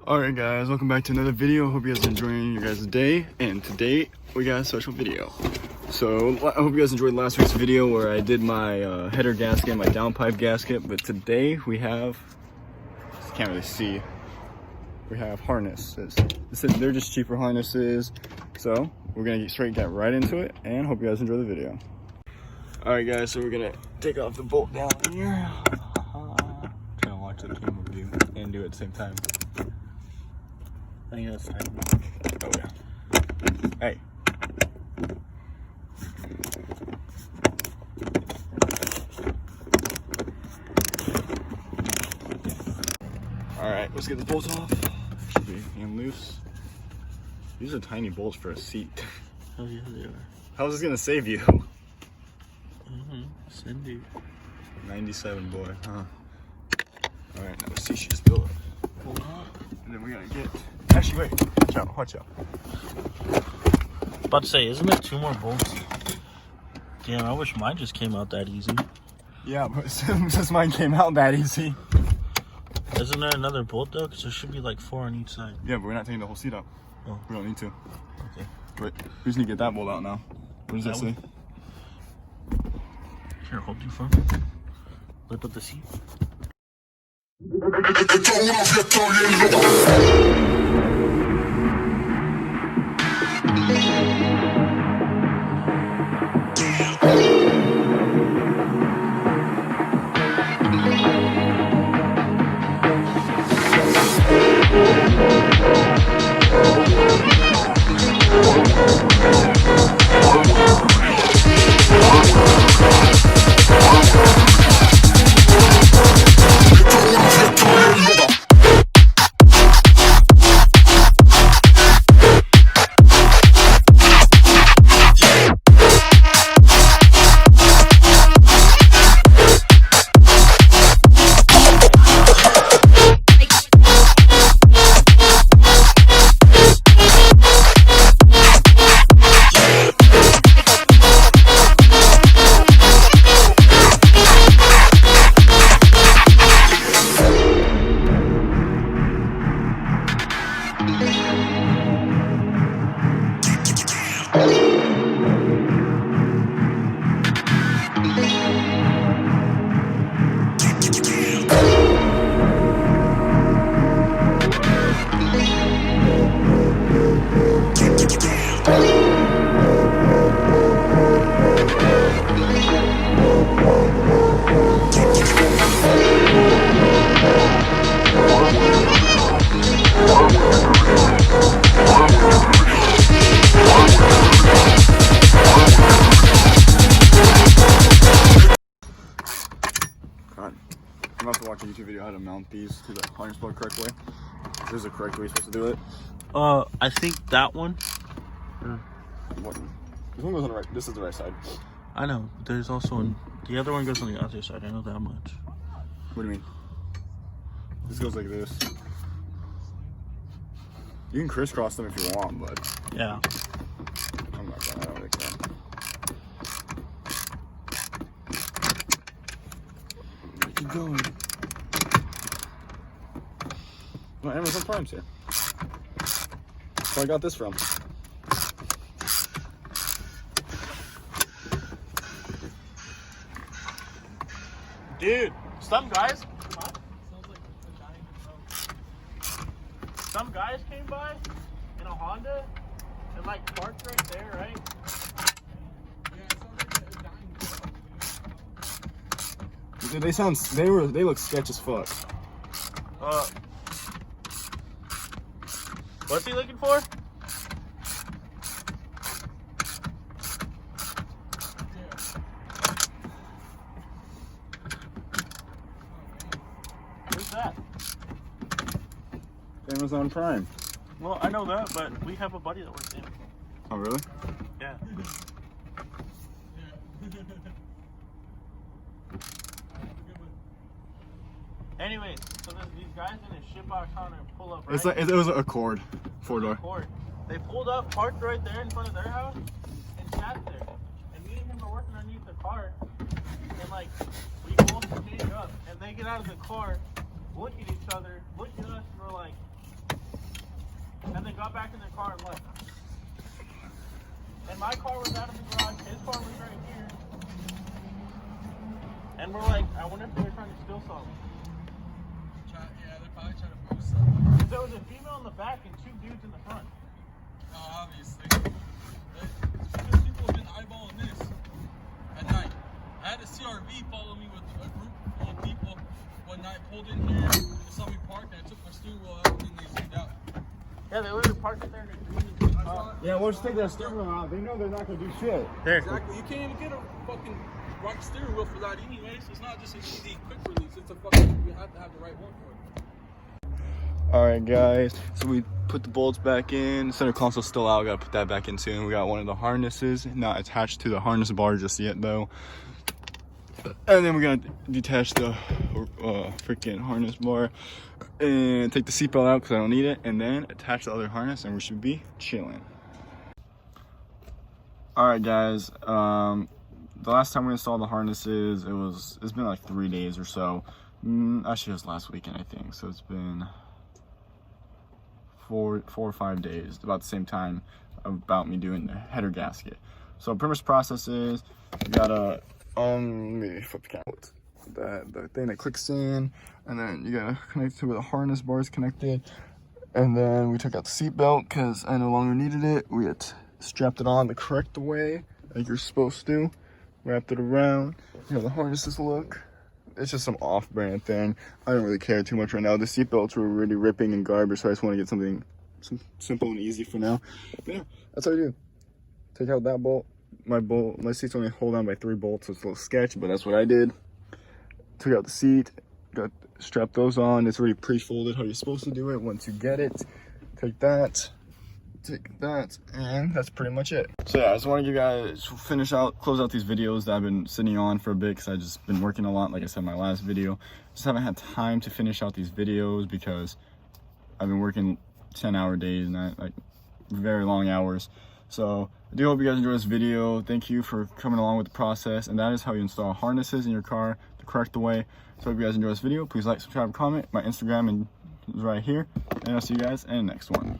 Alright guys, welcome back to another video. Hope you guys are enjoying your guys' day. And today we got a special video. So I hope you guys enjoyed last week's video where I did my header gasket, my downpipe gasket. But today we have, can't really see, we have harnesses. They're just cheaper harnesses. So we're gonna get right into it and hope you guys enjoy the video. Alright guys, so we're gonna take off the bolt down here. Trying to watch the camera view and do it at the same time. I think that's time. Oh yeah. Hey. Alright, let's get the bolts off. Should be hanging loose. These are tiny bolts for a seat. Oh yeah, they are. How's this gonna save you? Cindy. 97 boy, huh? Alright, now the seat should just build up. Hold on. And then we gotta get. Actually, wait. Watch out. About to say, isn't there 2 more bolts? Damn, I wish mine just came out that easy. Yeah, but since mine came out that easy. Isn't there another bolt though? Because there should be like 4 on each side. Yeah, but we're not taking the whole seat out. Oh. We don't need to. Okay. Wait, we just need to get that bolt out now. What does that say? Here, hold you for Lift up the seat. I'm about to watch a YouTube video how to mount these to the harness plug correct way. This is the correct way you're supposed to do it. I think that one. What? This one goes on the right. This is the right side. I know. There's also the other one goes on the other side. I know that much. What do you mean? This goes like this. You can crisscross them if you want, but Yeah. I'm not gonna. I don't really care. Keep going. No, Amazon Prime's here. That's where I got this from. Dude, some guys came by in a Honda and like parked right there, right? They look sketch as fuck. What's he looking for? Who's that? Amazon Prime. Well, I know that, but we have a buddy that works in. Oh, really? Yeah. Anyways, so there's these guys in a shitbox Honda pull up, right? It's like, it was a Accord, 4-door. Accord. They pulled up, parked right there in front of their house, and sat there. And me and him are working underneath the car, and like, we both change up, and they get out of the car, look at each other, look at us, and we're like, they got back in their car and left. And my car was out of the garage, his car was right here. And we're like, I wonder if they were trying to steal something. Yeah, they're probably trying to move something. Because there was a female in the back and 2 dudes in the front. Oh, obviously. Because people have been eyeballing this at night. I had a CRV follow me with a group full of people one night, pulled in here, they saw me parked, and I took my steering wheel out, and they zoomed out. Yeah, they literally parked it there and Yeah, we'll just take that steering wheel out. They know they're not gonna do shit. There. Exactly. You can't even get a fucking right steering wheel for that anyway, so it's not just an easy quick release, it's a fucking, you have to have the right one for it. Alright guys, so we put the bolts back in. Center console's still out, gotta put that back in soon. We got one of the harnesses, not attached to the harness bar just yet though. And then we're gonna detach the freaking harness bar and take the seatbelt out because I don't need it, and then attach the other harness and we should be chilling. Alright guys, the last time we installed the harnesses, it's been like 3 days or so. Actually it was last weekend I think, so it's been four or 5 days, about the same time about me doing the header gasket. So pretty much the process is you gotta let me flip the camera. The thing that clicks in, and then you gotta connect to where the harness bar is connected. And then we took out the seat belt because I no longer needed it. We had strapped it on the correct way, like you're supposed to. Wrapped it around. You know the harnesses look. It's just some off-brand thing. I don't really care too much right now. The seat belts were already ripping and garbage, so I just want to get something simple and easy for now. But yeah, that's what I do. Take out that bolt. My seat's only hold on by 3 bolts, so it's a little sketchy, but that's what I did. Took out the seat, strapped those on. It's already pre-folded how you're supposed to do it. Once you get it, take that, and that's pretty much it. So yeah, I just want to close out these videos that I've been sitting on for a bit because I've just been working a lot, like I said in my last video. Just haven't had time to finish out these videos because I've been working 10-hour days, not like very long hours. So I do hope you guys enjoyed this video. Thank you for coming along with the process, and that is how you install harnesses in your car the correct way. So I hope you guys enjoyed this video. Please like, subscribe, comment. My Instagram is right here, and I'll see you guys in the next one.